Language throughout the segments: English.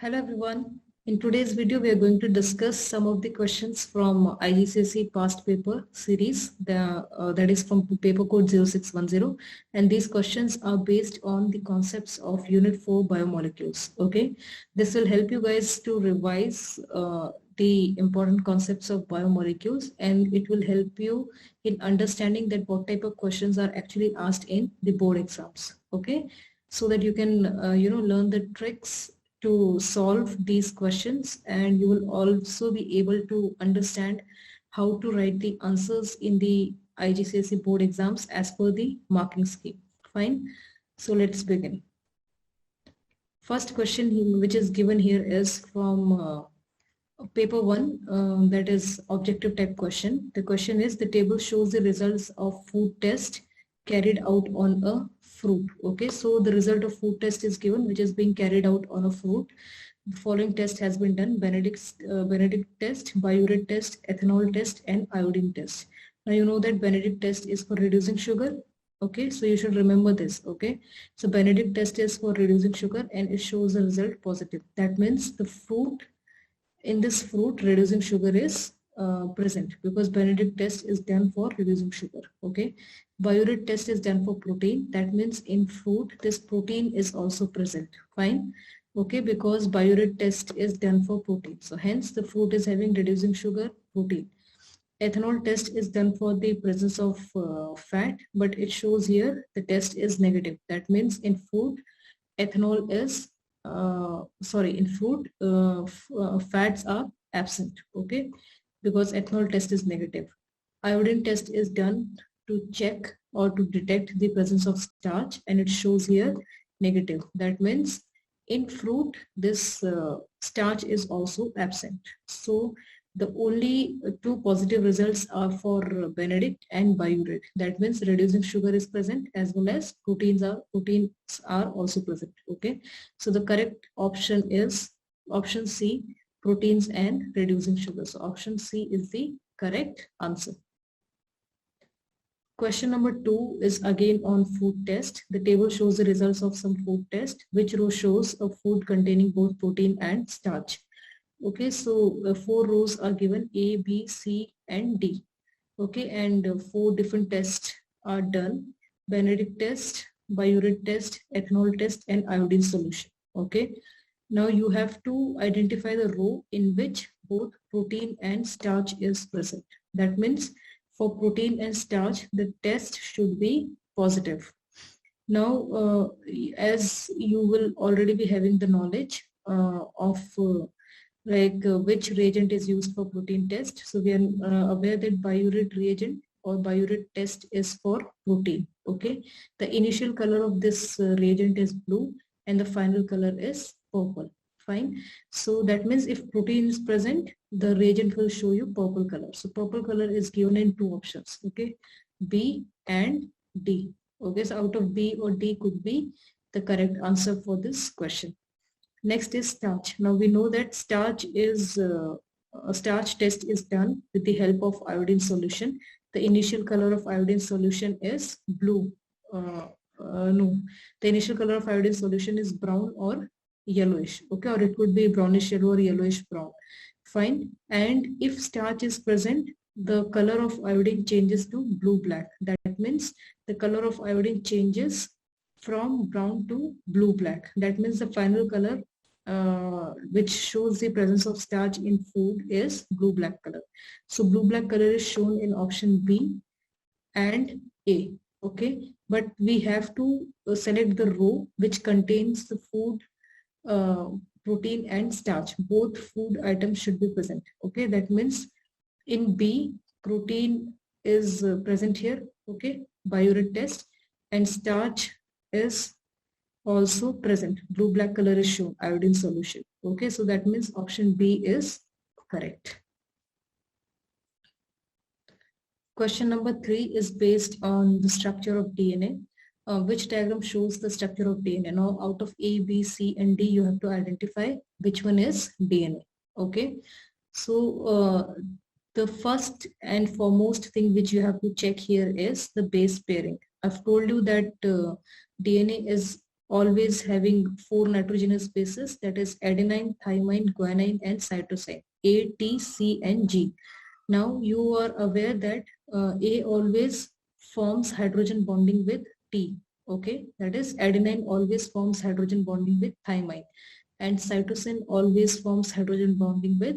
Hello everyone. In today's video, we are going to discuss some of the questions from IGCSE past paper series that is from paper code 0610, and these questions are based on the concepts of Unit 4 biomolecules. Okay, this will help you guys to revise the important concepts of biomolecules, and it will help you in understanding that what type of questions are actually asked in the board exams. Okay, so that you can learn the tricks to solve these questions, and you will also be able to understand how to write the answers in the IGCSE board exams as per the marking scheme. Fine. So let's begin. First question which is given here is from paper 1, that is objective type question. The question is, the table shows the results of food test carried out on a fruit. Okay, so the result of food test is given, which is being carried out on a fruit. The following test has been done: Benedict test, Biuret test, ethanol test, and iodine test. Now you know that Benedict test is for reducing sugar. Okay, so you should remember this. Okay, so Benedict test is for reducing sugar and it shows the result positive. That means the fruit, in this fruit, reducing sugar is present, because Benedict test is done for reducing sugar. Okay, Biuret test is done for protein. That means in fruit this protein is also present. Fine. Okay, because Biuret test is done for protein, so hence the fruit is having reducing sugar, protein. Ethanol test is done for the presence of fat, but it shows here the test is negative. That means in food ethanol is in fruit fats are absent. Okay, because ethanol test is negative. Iodine test is done to check or to detect the presence of starch, and it shows here negative. That means in fruit this starch is also absent. So the only two positive results are for Benedict and Biuret. That means reducing sugar is present, as well as proteins are also present. Okay, so the correct option is option C, proteins and reducing sugar. So option C is the correct answer. Question number 2 is again on food test. The table shows the results of some food test. Which row shows a food containing both protein and starch? Okay, so 4 rows are given: A, B, C, and D. Okay, and 4 different tests are done: Benedict test, Biuret test, ethanol test, and iodine solution. Okay, now you have to identify the row in which both protein and starch is present. That means for protein and starch, the test should be positive. Now, as you will already be having the knowledge of which reagent is used for protein test. So we are aware that Biuret reagent or Biuret test is for protein. Okay, the initial color of this reagent is blue and the final color is purple. Fine. So that means if protein is present, the reagent will show you purple color. So purple color is given in 2 options. Okay, B and D. Okay, so out of B or D could be the correct answer for this question. Next is starch. Now we know that starch is a starch test is done with the help of iodine solution. The initial color of iodine solution is blue. No, the initial color of iodine solution is brown or yellowish. Okay, or it could be brownish yellow or yellowish brown. Fine. And if starch is present, the color of iodine changes to blue black. That means the color of iodine changes from brown to blue black. That means the final color which shows the presence of starch in food is blue black color. So blue black color is shown in option B and A. Okay, but we have to select the row which contains the food, protein and starch. Both food items should be present. Okay, that means in B, protein is present here. Okay, Biuret test, and starch is also present. Blue black color is shown, iodine solution. Okay, so that means option B is correct. Question number 3 is based on the structure of DNA. Which diagram shows the structure of DNA? Now out of A, B, C and D, you have to identify which one is DNA. Okay, so the first and foremost thing which you have to check here is the base pairing. I've told you that DNA is always having 4 nitrogenous bases, that is adenine, thymine, guanine and cytosine, A, T, C and G. Now you are aware that A always forms hydrogen bonding with T. Okay, that is adenine always forms hydrogen bonding with thymine and cytosine always forms hydrogen bonding with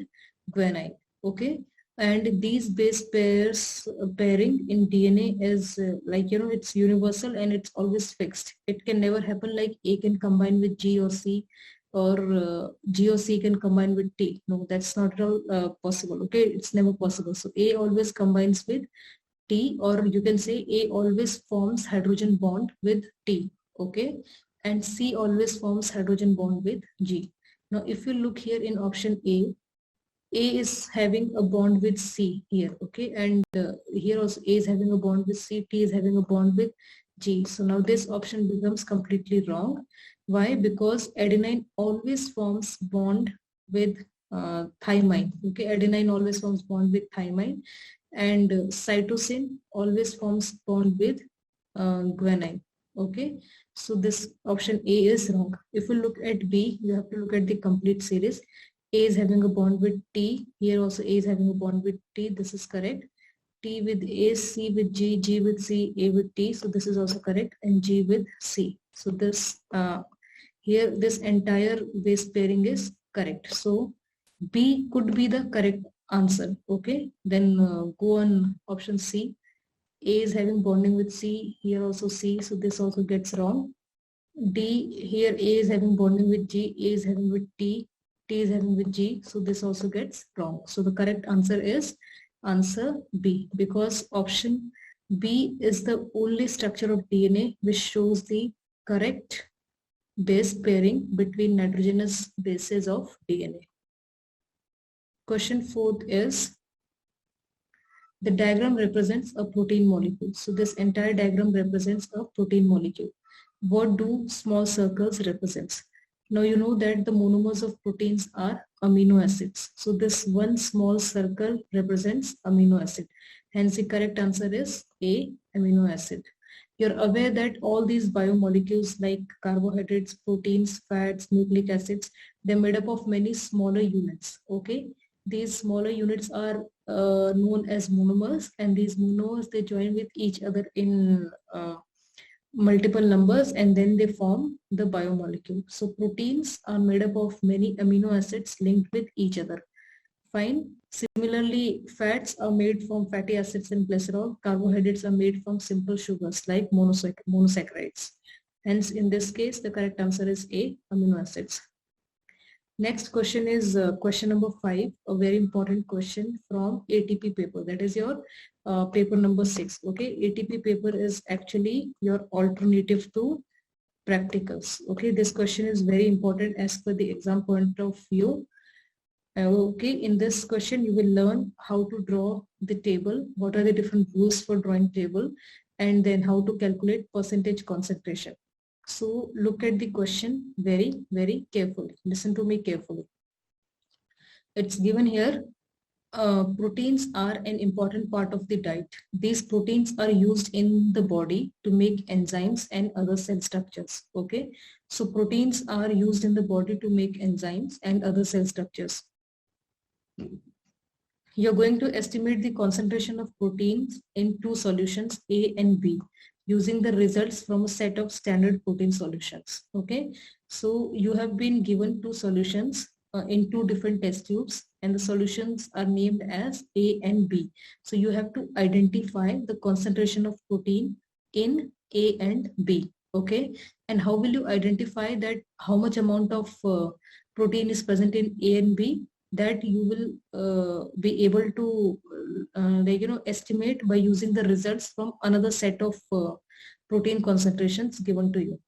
guanine. Okay, and these base pairs pairing in DNA is like, you know, it's universal and it's always fixed. It can never happen like A can combine with G or C, or G or C can combine with T. No, that's not at all possible. Okay, it's never possible. So A always combines with T, or you can say A always forms hydrogen bond with T. Okay, and C always forms hydrogen bond with G. Now if you look here in option A is having a bond with C here, okay, and here also A is having a bond with C, T is having a bond with G. So now this option becomes completely wrong. Why? Because adenine always forms bond with thymine. Okay, adenine always forms bond with thymine, and cytosine always forms bond with guanine. Okay, so this option A is wrong. If you look at B, you have to look at the complete series. A is having a bond with T. Here also A is having a bond with T. This is correct. T with A, C with G, G with C, A with T. So this is also correct. And G with C. So this here this entire base pairing is correct. So B could be the correct answer. Okay. Then go on option C. A is having bonding with C. Here also C. So this also gets wrong. D, here A is having bonding with G. A is having with T. T is having with G, so this also gets wrong. So the correct answer is answer B, because option B is the only structure of DNA which shows the correct base pairing between nitrogenous bases of DNA. Question 4 is, the diagram represents a protein molecule. So this entire diagram represents a protein molecule. What do small circles represent? Now you know that the monomers of proteins are amino acids. So this one small circle represents amino acid. Hence the correct answer is A, amino acid. You're aware that all these biomolecules like carbohydrates, proteins, fats, nucleic acids, they're made up of many smaller units. Okay, these smaller units are known as monomers, and these monomers, they join with each other in multiple numbers and then they form the biomolecule. So proteins are made up of many amino acids linked with each other. Fine. Similarly, fats are made from fatty acids and glycerol. Carbohydrates are made from simple sugars like monosaccharides. Hence, in this case, the correct answer is A, amino acids. Next question is question number 5, a very important question from ATP paper. That is your paper number 6. Okay, ATP paper is actually your alternative to practicals. Okay, this question is very important as per the exam point of view. Okay, in this question you will learn how to draw the table, what are the different rules for drawing table, and then how to calculate percentage concentration. So look at the question very, very carefully. Listen to me carefully. It's given here, proteins are an important part of the diet. These proteins are used in the body to make enzymes and other cell structures. Okay, so proteins are used in the body to make enzymes and other cell structures. You're going to estimate the concentration of proteins in two solutions, A and B, using the results from a set of standard protein solutions. Okay, so you have been given two solutions in two different test tubes, and the solutions are named as A and B. So you have to identify the concentration of protein in A and B. Okay, and how will you identify that how much amount of protein is present in A and B? That you will be able to estimate by using the results from another set of protein concentrations given to you.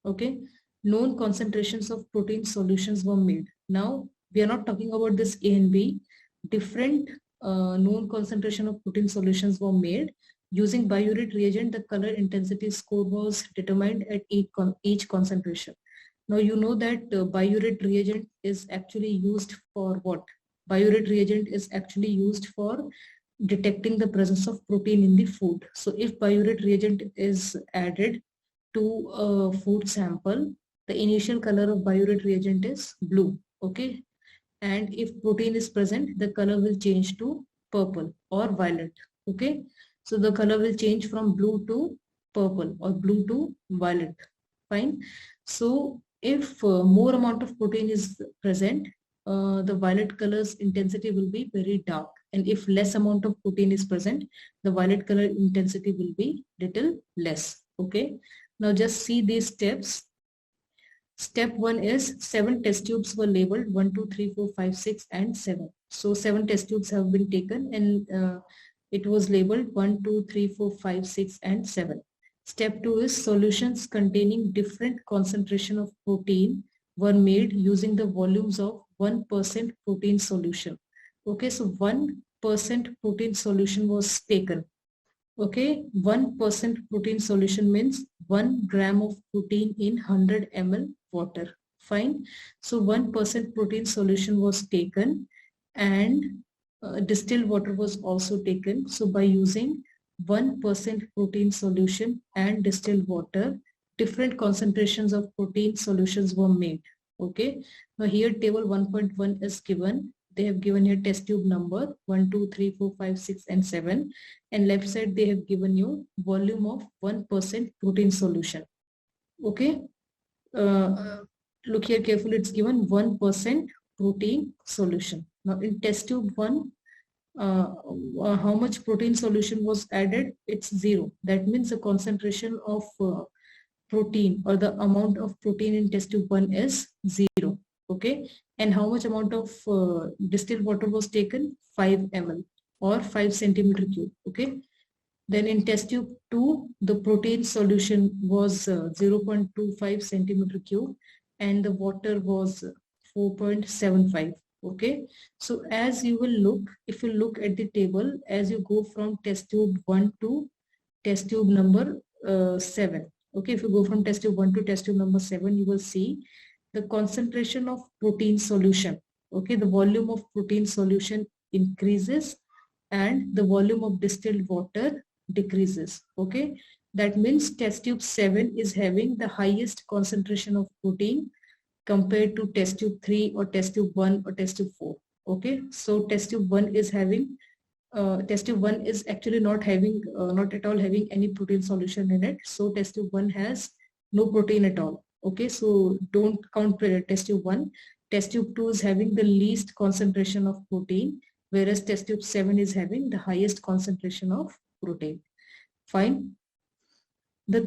Okay, known concentrations of protein solutions were made. Now we are not talking about this A and B. Different known concentration of protein solutions were made. Using biuret reagent, the color intensity score was determined at each concentration. Now you know that biuret reagent is actually used for what? Biuret reagent is actually used for detecting the presence of protein in the food. So if biuret reagent is added to a food sample, the initial color of biuret reagent is blue. Okay. And if protein is present, the color will change to purple or violet. Okay. So the color will change from blue to purple or blue to violet. Fine. So if more amount of protein is present, the violet color's intensity will be very dark. And if less amount of protein is present, the violet color intensity will be little less. Okay. Now just see these steps. Step 1 is 7 test tubes were labeled 1, 2, 3, 4, 5, 6 and 7. So 7 test tubes have been taken and it was labeled 1, 2, 3, 4, 5, 6 and 7. Step 2 is solutions containing different concentration of protein were made using the volumes of 1% protein solution. Okay, so 1% protein solution was taken. Okay, 1% protein solution means 1 gram of protein in 100 ml water. Fine. So 1% protein solution was taken and distilled water was also taken. So by using 1% protein solution and distilled water, different concentrations of protein solutions were made. Okay. Now here table 1.1 is given. They have given here test tube number 1, 2, 3, 4, 5, 6 and 7. And left side they have given you volume of 1% protein solution. Okay. Look here carefully, it's given 1% protein solution. Now in test tube 1, how much protein solution was added? It's 0. That means the concentration of protein or the amount of protein in test tube 1 is 0. Okay. And how much amount of distilled water was taken? 5 ml or 5 centimeter cube. Okay. Then in test tube 2, the protein solution was 0.25 centimeter cube and the water was 4.75. Okay. So as you will look, if you look at the table, as you go from test tube 1 to test tube number 7. Okay. If you go from test tube 1 to test tube number 7, you will see the concentration of protein solution. Okay. The volume of protein solution increases and the volume of distilled water decreases. Okay. That means test tube 7 is having the highest concentration of protein compared to test tube 3 or test tube 1 or test tube 4. Okay. So test tube 1 is having, test tube 1 is actually not having, not at all having any protein solution in it. So test tube 1 has no protein at all. Okay. So don't count test tube 1. Test tube 2 is having the least concentration of protein, whereas test tube 7 is having the highest concentration of protein. Fine. The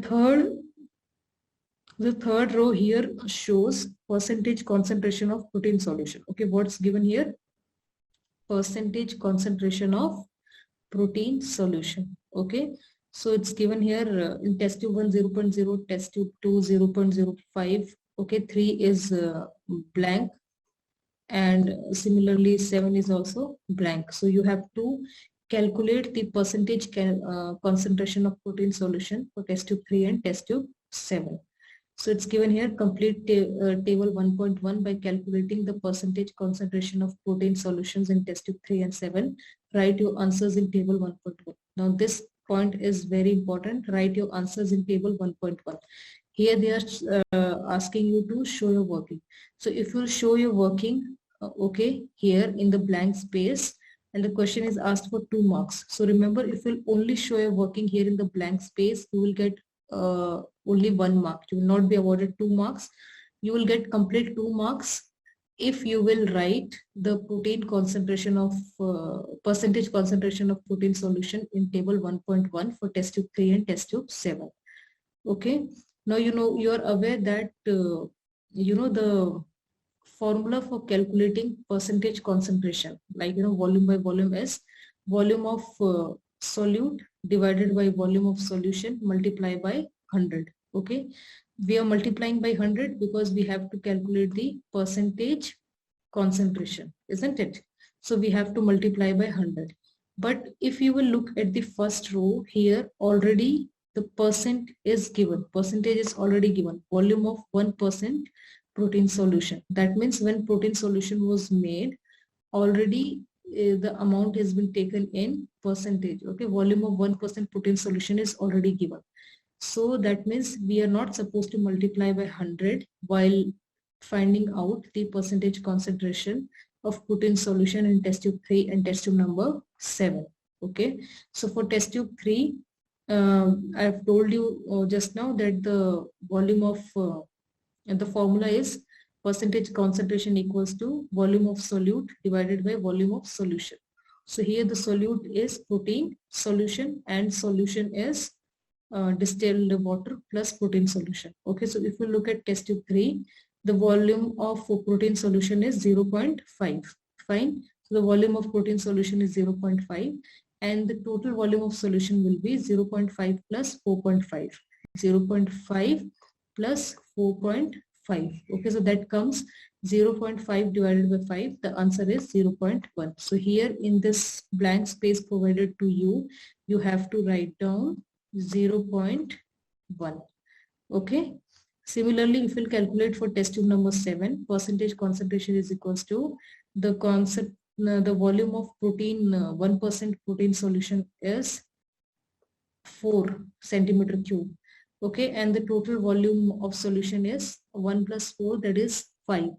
third row here shows percentage concentration of protein solution. Okay, what's given here? Percentage concentration of protein solution. Okay, so it's given here in test tube 1 0.0, test tube 2 0.05. Okay, 3 is blank, and similarly 7 is also blank. So you have to calculate the percentage concentration of protein solution for test tube 3 and test tube 7. So it's given here, complete table 1.1 by calculating the percentage concentration of protein solutions in test tube 3 and 7. Write your answers in table 1.1. Now this point is very important. Write your answers in table 1.1. Here they are asking you to show your working. So if you show your working, okay, here in the blank space, and the question is asked for 2 marks. So remember, if you only show your working here in the blank space, you will get only 1 mark. You will not be awarded 2 marks. You will get complete 2 marks if you will write the protein concentration of percentage concentration of protein solution in table 1.1 for test tube 3 and test tube 7. Okay. Now you are aware that the formula for calculating percentage concentration, like volume by volume, is volume of solute divided by volume of solution multiplied by 100. Okay, we are multiplying by 100 because we have to calculate the percentage concentration, isn't it? So we have to multiply by 100. But if you will look at the first row here, already the percent is given, percentage is already given, volume of 1% protein solution. That means when protein solution was made, already the amount has been taken in percentage. Okay, volume of 1% protein solution is already given. So that means we are not supposed to multiply by 100 while finding out the percentage concentration of protein solution in test tube 3 and test tube number 7. Okay, so for test tube 3, I have told you just now that the volume of and the formula is percentage concentration equals to volume of solute divided by volume of solution. So here the solute is protein solution and solution is distilled water plus protein solution. Okay, so if you look at test tube 3, the volume of protein solution is 0.5. Fine. So the volume of protein solution is 0.5 and the total volume of solution will be 0.5 plus 4.5. 0.5 plus 4.5. Okay, so that comes 0.5 divided by 5. The answer is 0.1. So here in this blank space provided to you, you have to write down 0.1. Okay. Similarly, if we'll calculate for test tube number 7, percentage concentration is equals to the the volume of protein, 1% protein solution is 4 centimeter cube. Okay, and the total volume of solution is 1 plus 4, that is 5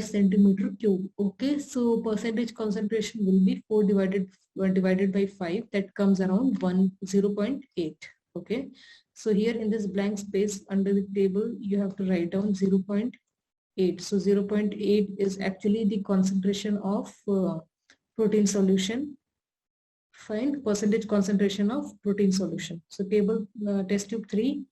centimeter cube. Okay, so percentage concentration will be 4 divided by 5, that comes around 0.8. Okay, so here in this blank space under the table you have to write down 0.8. so 0.8 is actually the concentration of protein solution. Find percentage concentration of protein solution. So table test tube 3,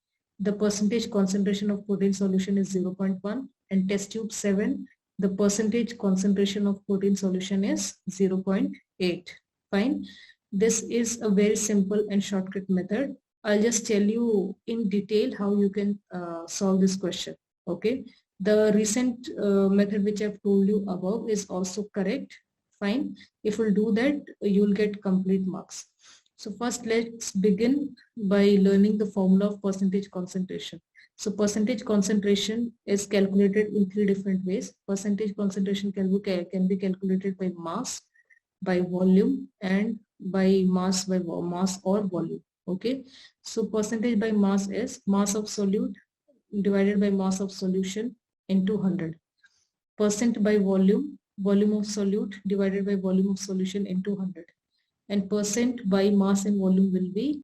the percentage concentration of protein solution is 0.1, and test tube 7, the percentage concentration of protein solution is 0.8. Fine. This is a very simple and shortcut method. I'll just tell you in detail how you can solve this question. Okay. The recent method which I've told you above is also correct. Fine. If we'll do that, you'll get complete marks. So first let's begin by learning the formula of percentage concentration. So percentage concentration is calculated in 3 different ways. Percentage concentration can be calculated by mass, by volume, and by mass or volume. Okay. So percentage by mass is mass of solute divided by mass of solution into 100. Percent by volume, volume of solute divided by volume of solution into 100. And percent by mass and volume will be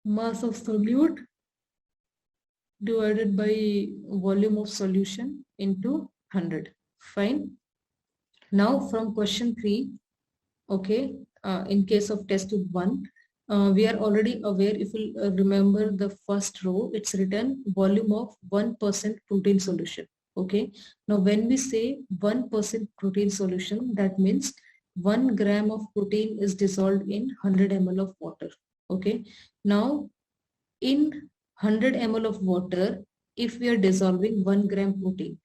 mass of solute divided by volume of solution into 100. Fine. Now from question 3, okay, in case of test tube 1, we are already aware, if you remember the first row, it's written volume of 1% protein solution. Okay. Now when we say 1% protein solution, that means 1 gram of protein is dissolved in 100 ml of water. Okay. Now in 100 ml of water, if we are dissolving 1 gram protein,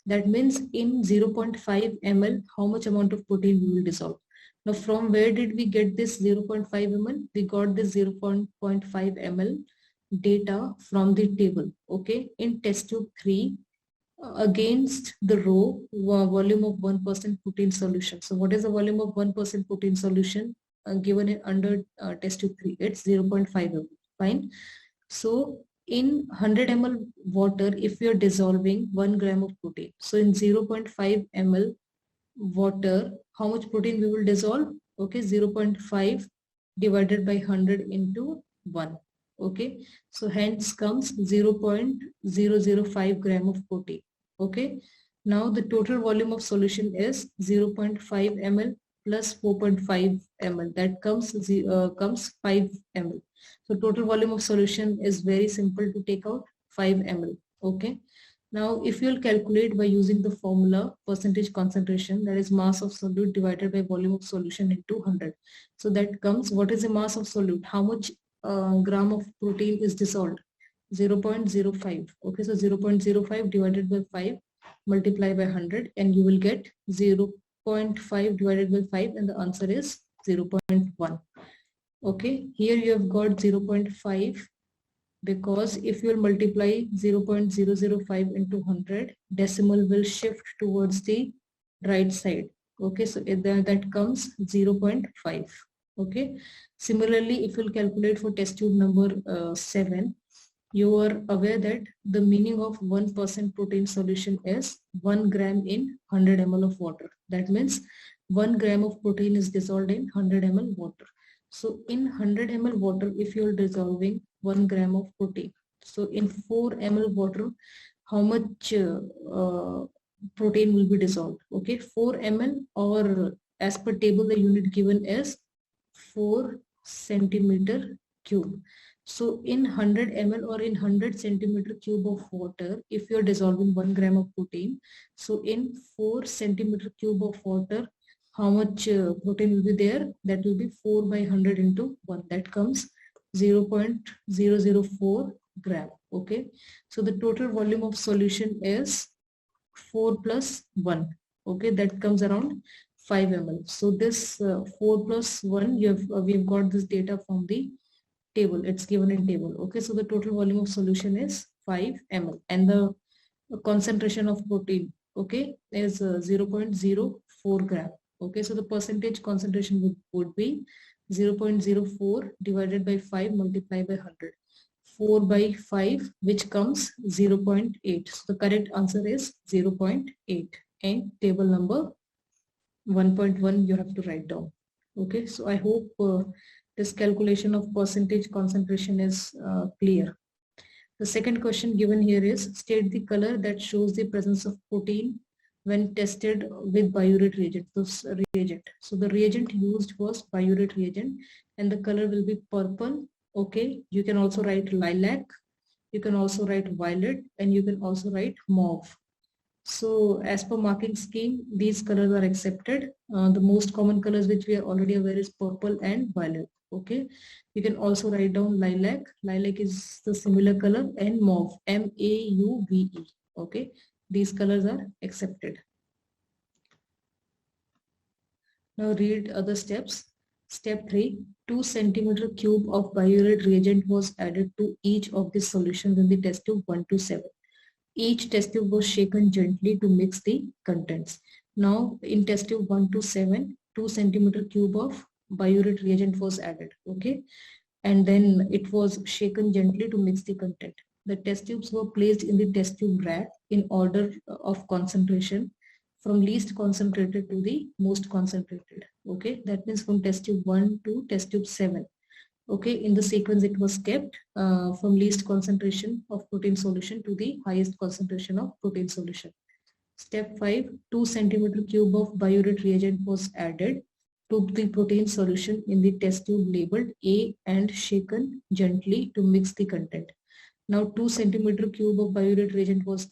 that means in 0.5 ml, how much amount of protein we will dissolve. Now from where did we get this 0.5 ml? We got this 0.5 ml data from the table. Okay. In test tube 3, against the row volume of 1% protein solution. So what is the volume of 1% protein solution given it under test tube 3? It's 0.5 ml. Fine. So in 100 ml water, if we are dissolving 1 gram of protein, so in 0.5 ml water, how much protein we will dissolve? Okay, 0.5 divided by 100 into 1. Okay, so hence comes 0.005 gram of protein. Okay, now the total volume of solution is 0.5 ml plus 4.5 ml, that comes 5 ml. So total volume of solution is very simple to take out, 5 ml. Okay, now if you'll calculate by using the formula percentage concentration, that is mass of solute divided by volume of solution into 100. So that comes, what is the mass of solute? How much gram of protein is dissolved? 0.05. Okay, so 0.05 divided by 5 multiply by 100 and you will get 0.5 divided by 5 and the answer is 0.1. Okay, here you have got 0.5 because if you will multiply 0.005 into 100, decimal will shift towards the right side. Okay, so that comes 0.5. Okay. Similarly, if you'll calculate for test tube number 7, you are aware that the meaning of 1% protein solution is 1 gram in 100 ml of water. That means 1 gram of protein is dissolved in 100 ml water. So in 100 ml water, if you are dissolving 1 gram of protein, so in 4 ml water, how much protein will be dissolved? Okay, 4 ml, or as per table the unit given is 4 centimeter cube. So in 100 ml or in 100 centimeter cube of water, if you are dissolving 1 gram of protein, so in 4 centimeter cube of water, how much protein will be there? That will be 4 by 100 into 1. That comes 0.004 gram. Okay. So the total volume of solution is 4 plus 1. Okay. That comes around 5 ml. So this 4 plus 1, we've got this data from the table. It's given in table. Okay, so the total volume of solution is 5 ml, and the concentration of protein, okay, is 0.04 gram. Okay, so the percentage concentration would be 0.04 divided by 5 multiplied by 100. 4 by 5, which comes 0.8. So the correct answer is 0.8, and table number 1.1 you have to write down. Okay, so I hope this calculation of percentage concentration is clear. The second question given here is, state the color that shows the presence of protein when tested with biuret reagent. So the reagent used was biuret reagent, and the color will be purple. Okay, you can also write lilac, you can also write violet, and you can also write mauve. So as per marking scheme, these colors are accepted. The most common colors which we are already aware is purple and violet. Okay, you can also write down lilac. Lilac is the similar color, and mauve, M-A-U-V-E. Okay, these colors are accepted. Now read other steps. Step 3, 2 centimeter cube of biuret reagent was added to each of the solutions in the test tube 1 to 7. Each test tube was shaken gently to mix the contents. Now in test tube 1 to 7, 2 centimeter cube of biuret reagent was added. Okay, and then it was shaken gently to mix the content. The test tubes were placed in the test tube rack in order of concentration, from least concentrated to the most concentrated. Okay, that means from test tube 1 to test tube 7. Okay, in the sequence it was kept from least concentration of protein solution to the highest concentration of protein solution. Step 5, 2 centimeter cube of biuret reagent was added to the protein solution in the test tube labeled A and shaken gently to mix the content. Now 2 centimeter cube of biuret reagent was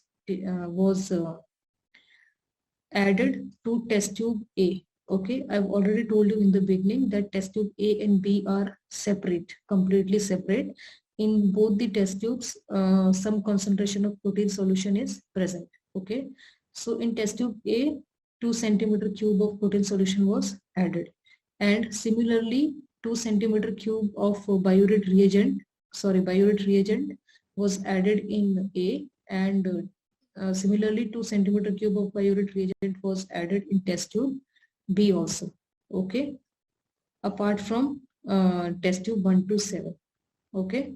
added to test tube A. Okay, I've already told you in the beginning that test tube A and B are separate, completely separate. In both the test tubes, some concentration of protein solution is present. Okay, so in test tube A, 2 centimeter cube of protein solution was added, and similarly 2 centimeter cube of biuret reagent was added in A, and similarly 2 centimeter cube of biuret reagent was added in test tube B also. Okay, apart from test tube 1 to 7. Okay,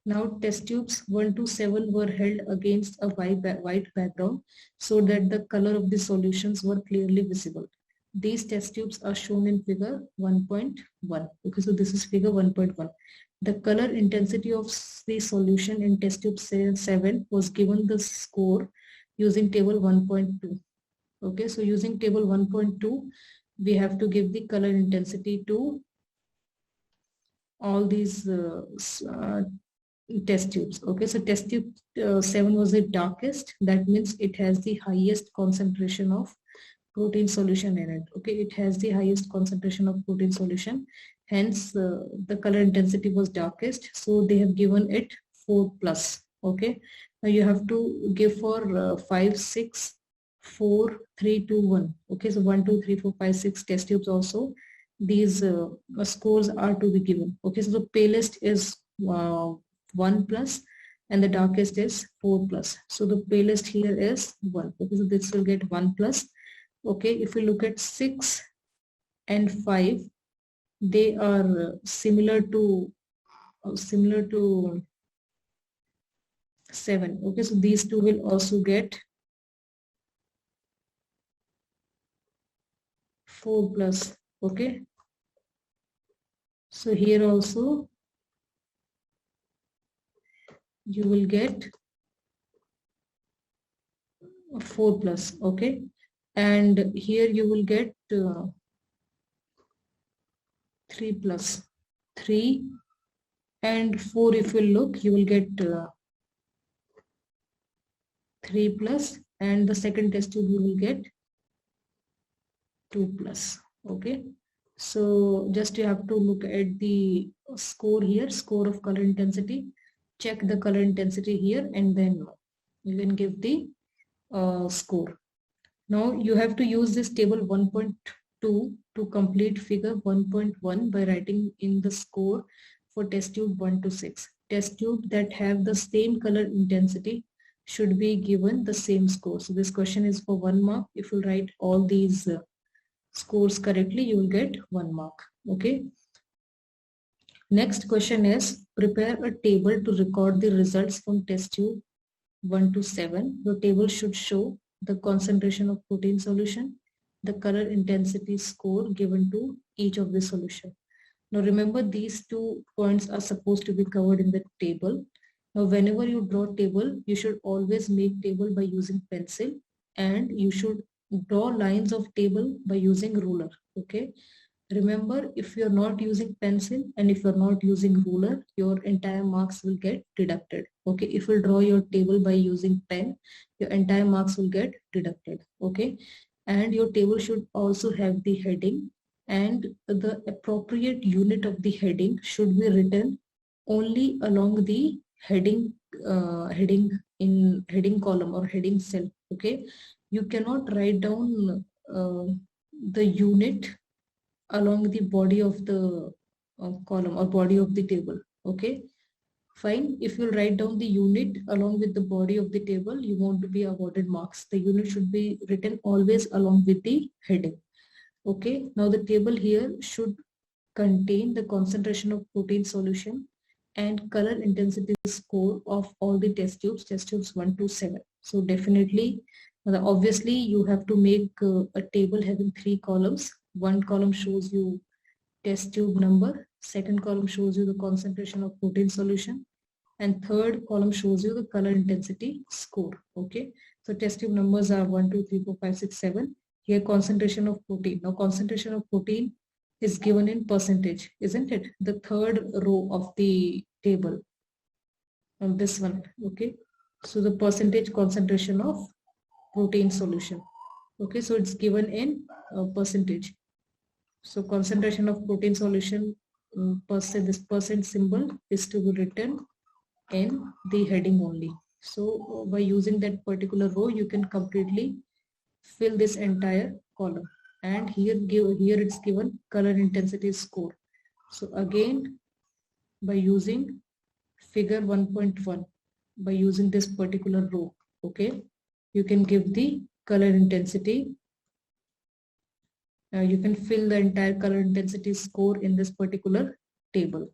now test tubes 1 to 7 were held against a white background so that the color of the solutions were clearly visible. These test tubes are shown in figure 1.1. Okay, so this is figure 1.1. The color intensity of the solution in test tube 7 was given the score using table 1.2. Okay, so using table 1.2, we have to give the color intensity to all these test tubes. Okay, so test tube 7 was the darkest. That means it has the highest concentration of protein solution in it. Okay, it has the highest concentration of protein solution. Hence, the color intensity was darkest. So they have given it 4 plus. Okay, now you have to give for 5, 6, 4, 3, 2, 1. Okay, so 1, 2, 3, 4, 5, 6 test tubes also. These scores are to be given. Okay, so the palest is 1 plus and the darkest is 4 plus. So the palest here is 1. Okay, so this will get 1 plus. Okay, if we look at 6, and 5, they are similar to 7. Okay, so these two will also get 4 plus. Okay, so here also you will get 4 plus. Okay, and here you will get 3 plus. 3 and 4, if you look, you will get 3 plus, and the second test tube you will get 2 plus. Okay, so just you have to look at the score here, score of color intensity, check the color intensity here, and then you can give the score. Now you have to use this table 1.2 to complete figure 1.1 by writing in the score for test tube 1 to 6. Test tube that have the same color intensity should be given the same score. So this question is for 1 mark. If you write all these scores correctly, you will get 1 mark. Okay. Next question is, prepare a table to record the results from test tube 1 to 7. The table should show the concentration of protein solution, the color intensity score given to each of the solution. Now remember, these 2 points are supposed to be covered in the table. Now whenever you draw table, you should always make table by using pencil, and you should draw lines of table by using ruler. Okay. Remember, if you're not using pencil and if you're not using ruler, your entire marks will get deducted. Okay, if you draw your table by using pen, your entire marks will get deducted. Okay, and your table should also have the heading, and the appropriate unit of the heading should be written only along the heading heading column or heading cell. Okay, you cannot write down the unit along the body of the column or body of the table. Okay, fine. If you write down the unit along with the body of the table, you want to be awarded marks. The unit should be written always along with the heading. Okay, now the table here should contain the concentration of protein solution and color intensity score of all the test tubes 1 to 7. So definitely, obviously you have to make a table having 3 columns. One column shows you test tube number, second column shows you the concentration of protein solution, and third column shows you the color intensity score. Okay, so test tube numbers are 1, 2, 3, 4, 5, 6, 7. Here concentration of protein. Now concentration of protein is given in percentage, isn't it? The third row of the table, on this one. Okay, so the percentage concentration of protein solution. Okay, so it's given in percentage. So concentration of protein solution, this percent symbol is to be written in the heading only. So by using that particular row, you can completely fill this entire column. And here it's given color intensity score. So again, by using figure 1.1, by using this particular row, okay, you can give the color intensity. You can fill the entire color intensity score in this particular table.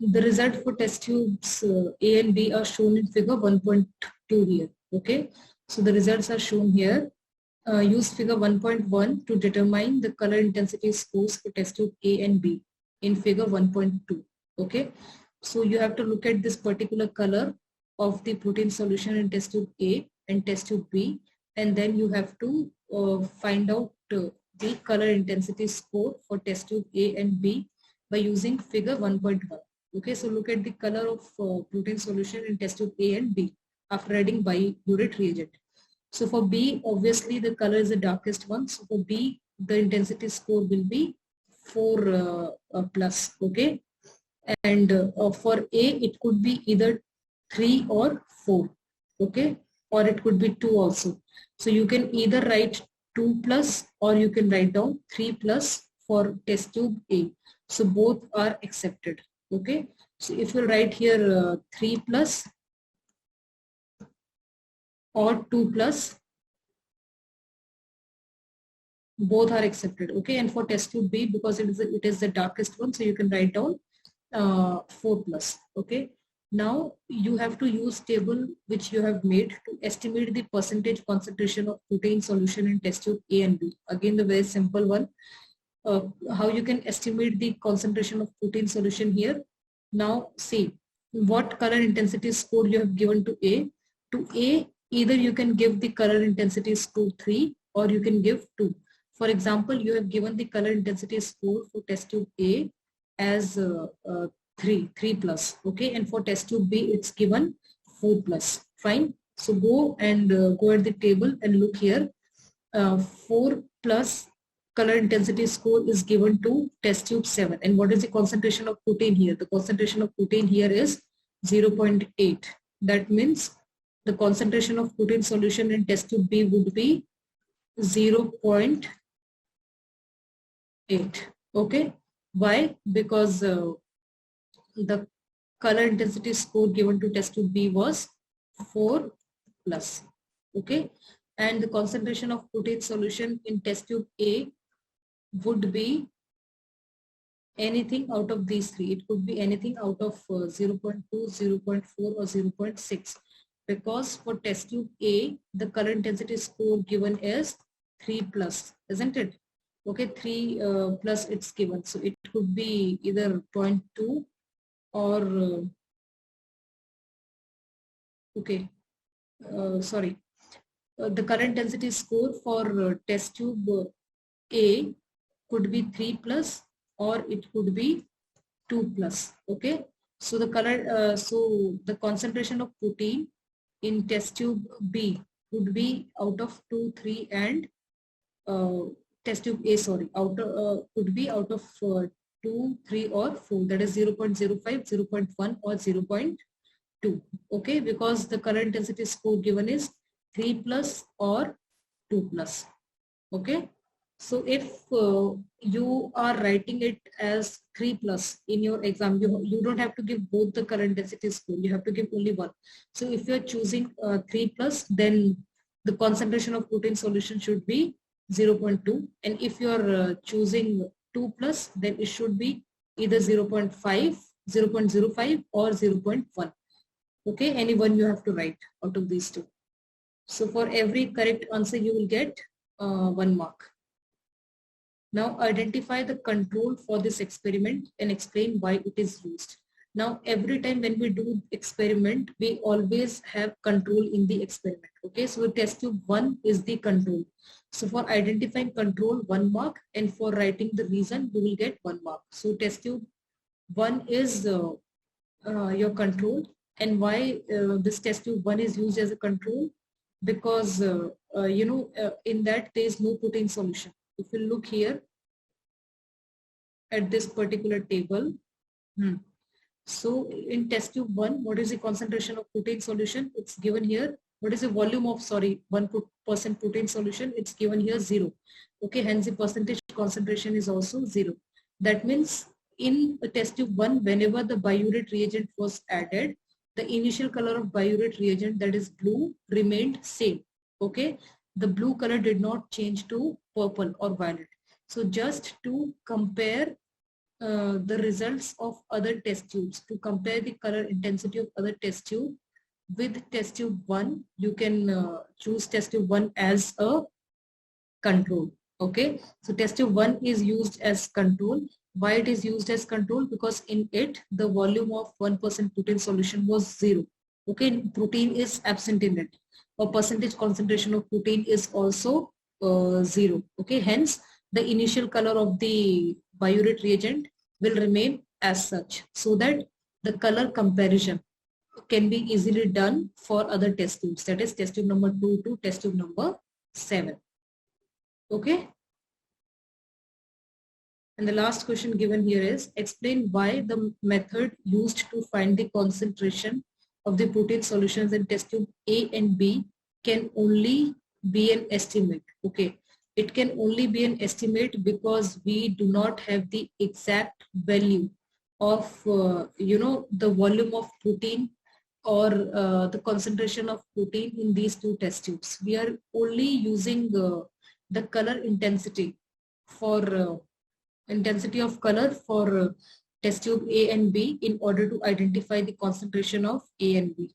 The result for test tubes A and B are shown in figure 1.2 here. Okay, so the results are shown here. Use figure 1.1 to determine the color intensity scores for test tube A and B in figure 1.2. Okay, so you have to look at this particular color of the protein solution in test tube A and test tube B, and then you have to find out the color intensity score for test tube A and B by using figure 1.1. Okay, so look at the color of protein solution in test tube A and B after adding biuret reagent. So for B, obviously the color is the darkest one. So for B, the intensity score will be 4 plus. Okay, and for A, it could be either 3 or 4. Okay, or it could be 2 also. So you can either write 2 plus or you can write down 3 plus for test tube A. So both are accepted. Okay, so if you write here 3 plus or 2 plus, Both are accepted. Okay, and for test tube B, because it is the darkest one, so you can write down 4 plus. Okay, now you have to use table which you have made to estimate the percentage concentration of protein solution in test tube A and B. Again, the very simple one. How you can estimate the concentration of protein solution here. Now see what color intensity score you have given to A. To A, either you can give the color intensity score 3 or you can give 2. For example, you have given the color intensity score for test tube A as 3 plus. Okay, and for test tube B it's given 4 plus. Fine. So go and go at the table and look here. 4 plus color intensity score is given to test tube 7. And what is the concentration of protein here? The concentration of protein here is 0.8. That means the concentration of protein solution in test tube B would be 0.8. Okay. Why? Because the color intensity score given to test tube B was 4 plus. Okay. And the concentration of protein solution in test tube A would be anything out of these three. It could be anything out of 0.2, 0.4 or 0.6, because for test tube A the color intensity score given is 3 plus, isn't it? Okay, 3 plus it's given, so it could be either 0.2 or the current intensity score for test tube A could be 3 plus or it could be 2 plus. Okay, so the the concentration of protein in test tube B would be out of 2, 3 and test tube A, could be out of 2, 3 or 4, that is 0.05, 0.1 or 0.2. Okay, because the current intensity score given is 3 plus or 2 plus. Okay, so if you are writing it as 3 plus in your exam, you don't have to give both the current intensity score, you have to give only one. So if you are choosing 3 plus, then the concentration of protein solution should be 0.2, and if you are choosing 2 plus, then it should be either 0.5, 0.05 or 0.1. Okay, any one you have to write out of these two. So for every correct answer you will get 1 mark. Now identify the control for this experiment and explain why it is used. Now every time when we do experiment, we always have control in the experiment. Okay, so test tube 1 is the control. So for identifying control, 1 mark, and for writing the reason you will get 1 mark. So test tube 1 is your control. And why this test tube 1 is used as a control? Because in that there is no protein solution. If you look here at this particular table, so in test tube 1, what is the concentration of protein solution? It's given here. What is the volume of 1% protein solution? It's given here 0. Okay, hence the percentage concentration is also 0. That means in test tube 1, whenever the biuret reagent was added, the initial color of biuret reagent, that is blue, remained same. Okay, the blue color did not change to purple or violet. So just to compare the results of other test tubes, to compare the color intensity of other test tube with test tube 1, you can choose test tube 1 as a control. Okay, so test tube 1 is used as control. Why it is used as control? Because in it the volume of 1% protein solution was 0. Okay, protein is absent in it. A percentage concentration of protein is also 0. Okay, hence the initial color of the biuret reagent will remain as such, so that the color comparison can be easily done for other test tubes, that is test tube number 2 to test tube number 7. Okay. And the last question given here is, explain why the method used to find the concentration of the protein solutions in test tube A and B can only be an estimate. Okay, it can only be an estimate because we do not have the exact value of the volume of protein or the concentration of protein in these two test tubes. We are only using the color intensity for intensity of color for test tube A and B in order to identify the concentration of A and B.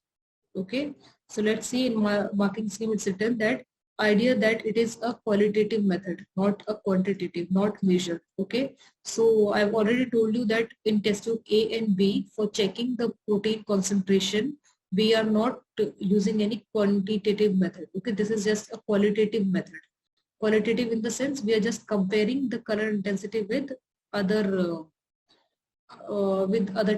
Okay, so let's see in my marking scheme it's written that idea that it is a qualitative method, not a quantitative, not measured. Okay, so I've already told you that in test tube A and B, for checking the protein concentration, we are not using any quantitative method. Okay, this is just a qualitative method. Qualitative in the sense we are just comparing the color intensity with other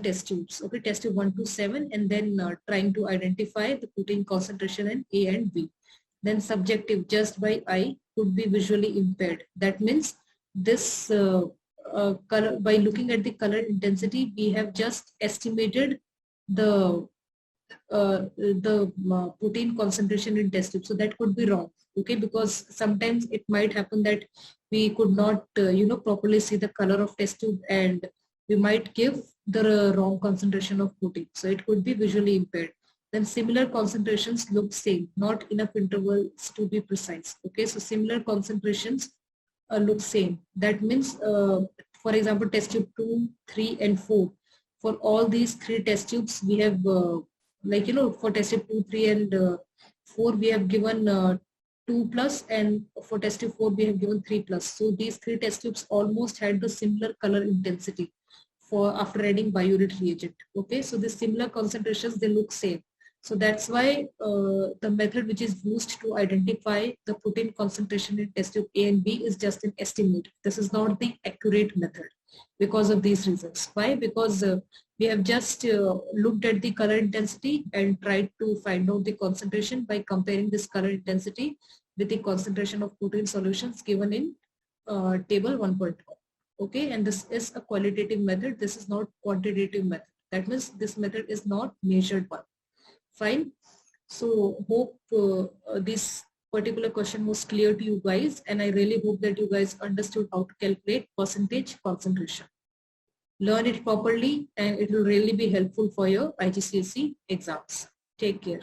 test tubes. Okay, test tube 1 to 7, and then trying to identify the protein concentration in A and B. Then subjective, just by eye, could be visually impaired. That means this color, by looking at the color intensity, we have just estimated the protein concentration in test tube. So that could be wrong. Okay, because sometimes it might happen that we could not properly see the color of test tube, and we might give the wrong concentration of protein. So it could be visually impaired. Then similar concentrations look same, not enough intervals to be precise. Okay, so similar concentrations look same. That means, for example, test tube 2, 3 and 4. For all these 3 test tubes, we have for test tube 2, 3 and 4, we have given 2 plus, and for test tube 4, we have given 3 plus. So these 3 test tubes almost had the similar color intensity for after adding biuret reagent. Okay, so the similar concentrations, they look same. So that's why the method which is used to identify the protein concentration in test tube A and B is just an estimate. This is not the accurate method because of these reasons. Why? Because we have just looked at the color intensity and tried to find out the concentration by comparing this color intensity with the concentration of protein solutions given in table 1.1. Okay, and this is a qualitative method. This is not quantitative method. That means this method is not measured one. Fine. So hope this particular question was clear to you guys, and I really hope that you guys understood how to calculate percentage concentration. Learn it properly and it will really be helpful for your IGCSE exams. Take care.